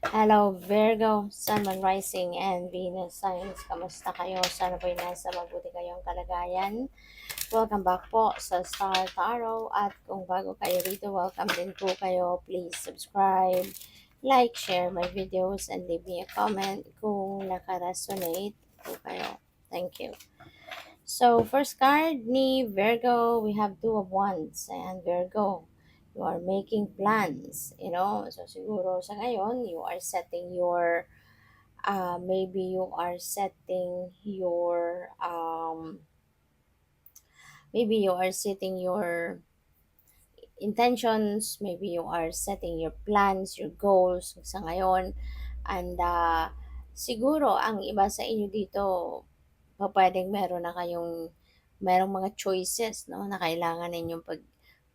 Hello Virgo, Sun, Moon, Rising, and Venus signs. Kamusta kayo? Sana po'y nasa mabuti kayong kalagayan. Welcome back po sa Star Tarot. At kung bago kayo rito, welcome din po kayo. Please subscribe, like, share my videos, and leave me a comment kung naka-resonate po kayo. Thank you. So, first card ni Virgo, we have Two of Wands. And Virgo, you are making plans, So, siguro sa ngayon, you are setting your, maybe you are setting your, maybe you are setting your intentions, maybe you are setting your plans, your goals sa ngayon. And siguro ang iba sa inyo dito, pwedeng meron na kayong merong mga choices, no, na kailangan ninyong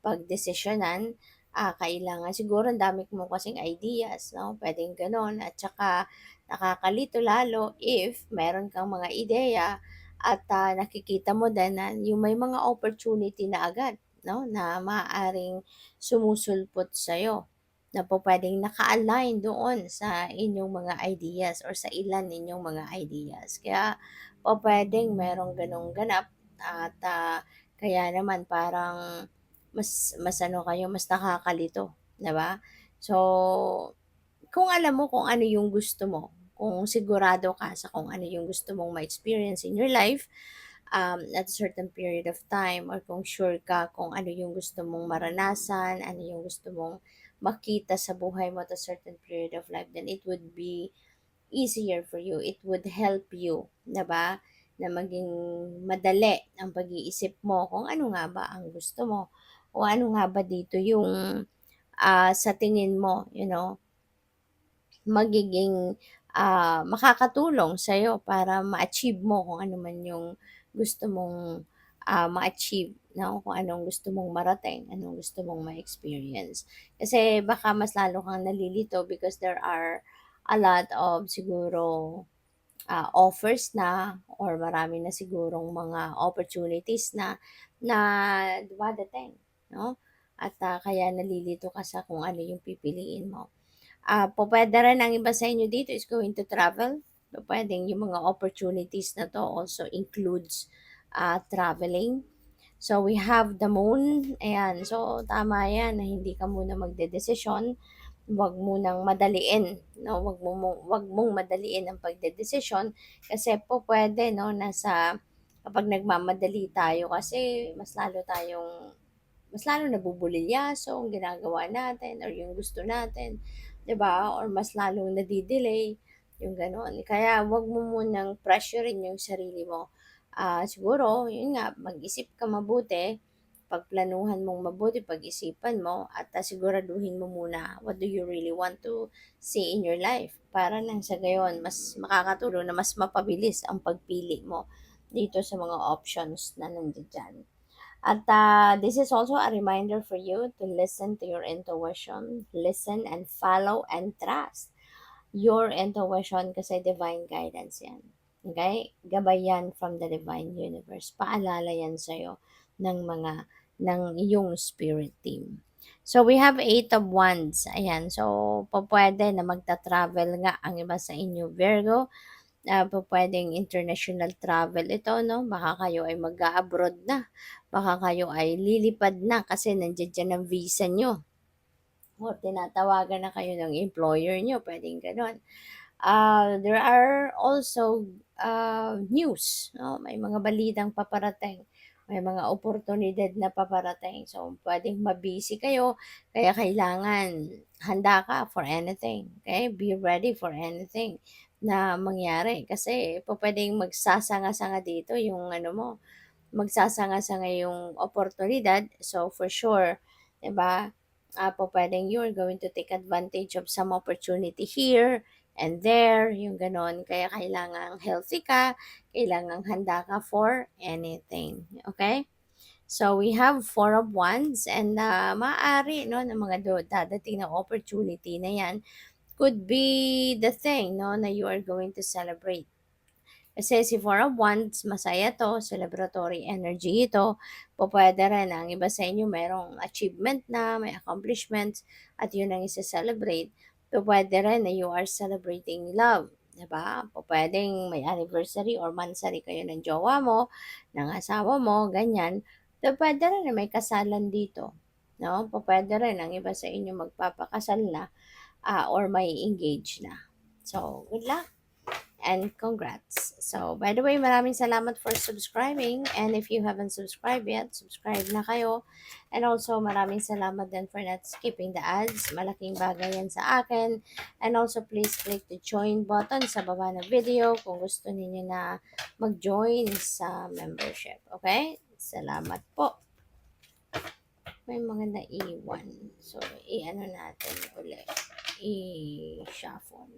pagdesisyonan. Kailangan siguro ang dami mo kasing ideas, no? Pwedeng gano'n. At saka nakakalito lalo if meron kang mga ideya at nakikita mo din na yung may mga opportunity na agad, no, na maaaring sumusulpot sa'yo, na po pwedeng naka-align doon sa inyong mga ideas or sa ilan ninyong mga ideas. Kaya po pwedeng merong ganong ganap at kaya naman parang mas ano kayo, mas nakakalito, 'di ba? So, kung alam mo kung ano yung gusto mo, kung sigurado ka sa kung ano yung gusto mong ma-experience in your life, at a certain period of time, or kung sure ka kung ano yung gusto mong maranasan, ano yung gusto mong makita sa buhay mo at a certain period of life, then it would be easier for you. It would help you, 'di ba? Na maging madali ang pag-iisip mo kung ano nga ba ang gusto mo o ano nga ba dito yung sa tingin mo, magiging makakatulong sa'yo para ma-achieve mo kung ano man yung gusto mong ma-achieve, no? Kung anong gusto mong marating, anong gusto mong ma-experience. Kasi baka mas lalo kang nalilito because there are a lot of siguro offers na or marami na sigurong mga opportunities na dumadating, no? At kaya nalilito ka sa kung ano yung pipiliin mo. Pupuwede rin ang iba sa inyo dito is going to travel. Pupuwedeng yung mga opportunities na 'to also includes, traveling. So, we have the moon, ayan. So, tama 'yan na hindi ka muna magdedesisyon. Huwag mo nang madaliin, 'no, wag mong madaliin ang pagdedesisyon kasi pupuwede 'no, kapag nagmamadali tayo kasi mas lalo nabubulilyaso ang ginagawa natin or yung gusto natin, 'di ba? Or mas lalong nade-delay, yung gano'n. Kaya 'wag mo munang pressurein yung sarili mo. Siguro, yun nga, mag-isip ka mabuti, pagplanuhan mong mabuti, pag-isipan mo, at siguraduhin mo muna what do you really want to see in your life para nang sa gayon mas makakatulong na mas mapabilis ang pagpili mo dito sa mga options na nandiyan. At this is also a reminder for you to listen to your intuition, listen and follow and trust your intuition kasi divine guidance yan. Okay? Gabay yan from the divine universe. Paalala yan sa'yo ng iyong spirit team. So, we have Eight of Wands. Ayan. So, pwede na magta-travel nga ang iba sa inyo, Virgo. Pupuwedeng international travel ito 'no, baka kayo ay mag-a-abroad na, baka kayo ay lilipad na kasi nandiyan diyan ang visa niyo or tinatawagan na kayo ng employer niyo, puwedeng gano'n. There are also, news 'no, may mga balitang paparating, may mga oportunidad na paparating. So, puwedeng ma-busy kayo kaya kailangan handa ka for anything, okay? Be ready for anything na mangyari kasi pupuwedeng magsasanga-sanga dito yung ano mo, magsasanga-sanga yung oportunidad. So, for sure, 'di ba, pupuwedeng you're going to take advantage of some opportunity here and there, yung gano'n. Kaya kailangang healthy ka, kailangang handa ka for anything, okay? So, we have Four of Wands and maaari 'no, ng mga dadating na opportunity na 'yan could be the thing 'no, na you are going to celebrate. Kasi si Four of Wands, masaya 'to, celebratory energy ito. Pupuwede rin ang iba sa inyo merong achievement na, may accomplishments at 'yun ang ise-celebrate. Pupuwede rin na you are celebrating love, 'di ba? Pupuwedeng may anniversary or monthsary kayo ng jowa mo, ng asawa mo, ganyan. Pupuwede rin na may kasalan dito, 'no? Pupuwede rin ang iba sa inyo magpapakasal na, or may engage na. So, good luck and congrats. So, by the way, maraming salamat for subscribing. And if you haven't subscribed yet, subscribe na kayo. And also, maraming salamat din for not skipping the ads. Malaking bagay yan sa akin. And also, please click the join button sa baba ng video kung gusto niyo na mag-join sa membership. Okay? Salamat po. May mga naiwan. So, i-ano natin ulit. I-shuffle.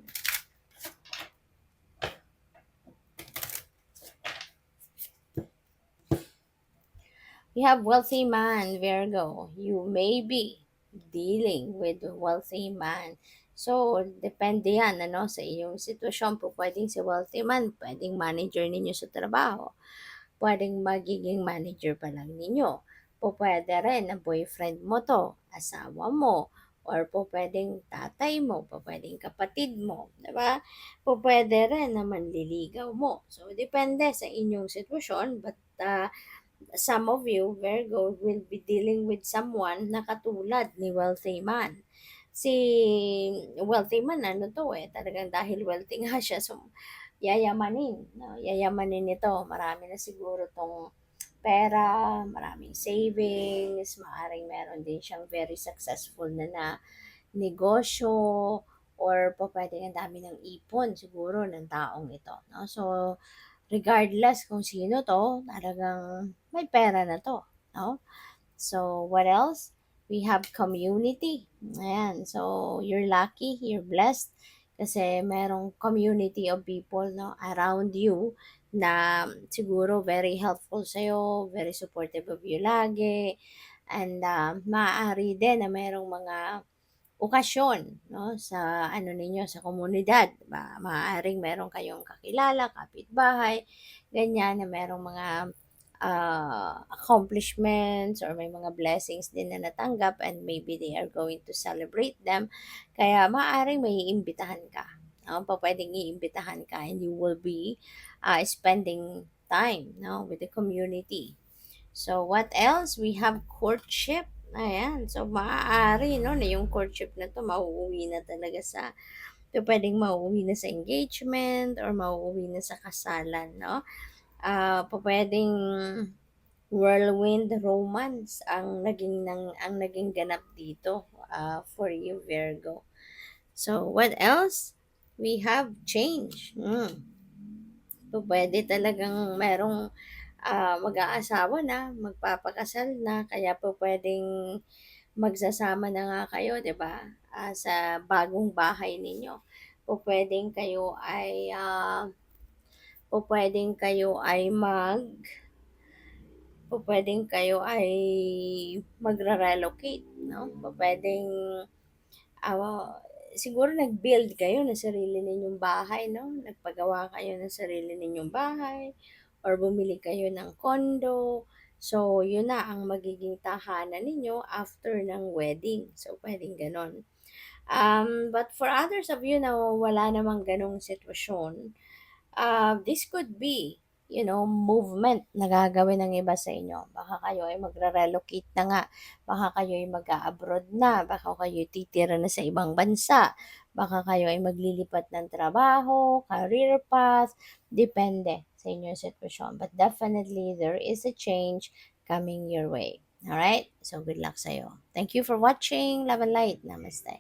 We have wealthy man, Virgo. You may be dealing with a wealthy man. So, depende yan, ano, sa iyong sitwasyon. Po, pwedeng si wealthy man, pwedeng manager ninyo sa trabaho. Pwedeng magiging manager pa lang ninyo. Po, pwede rin na boyfriend mo to, asawa mo, or po pwedeng tatay mo, po pwedeng kapatid mo, di ba? Po pwede rin na manliligaw mo. So, depende sa inyong sitwasyon, but some of you, Virgo, will be dealing with someone na katulad ni wealthy man. Si wealthy man, ano to talagang dahil wealthy nga siya, so yayamanin, no? Yayamanin nito. Marami na siguro tong pera, maraming savings, maaring meron din siyang very successful na negosyo, or po pwedeng ang dami ng ipon siguro ng taong ito, no? So, regardless kung sino 'to, talagang may pera na 'to, 'no? So, what else? We have community. Ayan. So, you're lucky, you're blessed kasi merong community of people, no, around you na siguro very helpful sa'yo, very supportive of you lagi, and maaari din na merong mga okasyon, no, sa ano ninyo, sa komunidad, 'di ba? Maaaring meron kayong kakilala, kapitbahay, ganyan, na merong mga accomplishments or may mga blessings din na natanggap, and maybe they are going to celebrate them. Kaya maaaring may iimbitahan ka. No? Pwedeng iimbitahan ka, and you will be spending time, no, with the community. So, what else? We have courtship. Ayan. So, maaari, no, na yung courtship na to, mauuwi na talaga so, pwedeng mauuwi na sa engagement or mauuwi na sa kasalan, no? Pwedeng whirlwind romance ang naging ganap dito, for you, Virgo. So, what else? We have change. So, pwede talagang merong mag-aasawa na, magpapakasal na, kaya po pwedeng magsasama na nga kayo, 'di ba? Sa bagong bahay ninyo. Po pwedeng kayo ay pwedeng kayo ay pwedeng kayo ay magre-relocate, no? Pwedeng siguro nag-build kayo ng sarili ninyong bahay, no? Nagpagawa kayo ng sarili ninyong bahay, or bumili kayo ng condo. So, yun na ang magiging tahanan ninyo after ng wedding. So, pwedeng ganon. But for others of you na wala namang ganong sitwasyon, this could be, movement na gagawin ng iba sa inyo. Baka kayo ay magre-relocate na nga, baka kayo ay mag-a-abroad na, baka kayo titira na sa ibang bansa, baka kayo ay maglilipat ng trabaho, career path, depende sa inyong sitwasyon. But definitely, there is a change coming your way. Alright? So, good luck sa'yo. Thank you for watching. Love and light. Namaste.